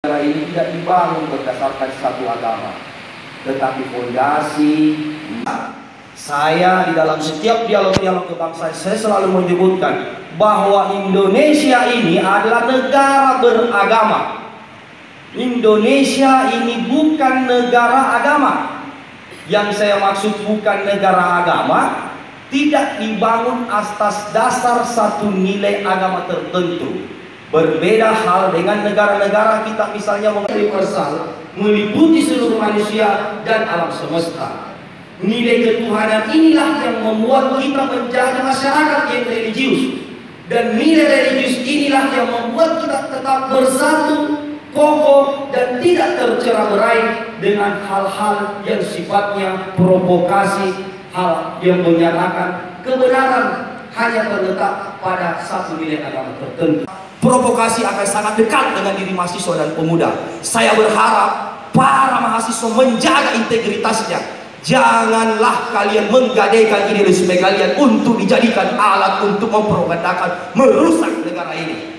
Negara ini tidak dibangun berdasarkan satu agama, tetapi fondasi. Saya di dalam setiap dialog-dialog kebangsaan saya selalu menyebutkan bahwa Indonesia ini adalah negara beragama. Indonesia ini bukan negara agama. Yang saya maksud bukan negara agama, tidak dibangun atas dasar satu nilai agama tertentu. Berbeda hal dengan negara-negara kita misalnya universal, meliputi seluruh manusia dan alam semesta. Nilai ketuhanan inilah yang membuat kita menjadi masyarakat yang religius. Dan nilai religius inilah yang membuat kita tetap bersatu, kokoh, dan tidak tercerai-berai dengan hal-hal yang sifatnya provokasi, hal yang menyatakan kebenaran hanya terletak pada satu nilai agama tertentu. Provokasi akan sangat dekat dengan diri mahasiswa dan pemuda. Saya berharap para mahasiswa menjaga integritasnya. Janganlah kalian menggadaikan idealisme kalian untuk dijadikan alat untuk mempropagandakan merusak negara ini.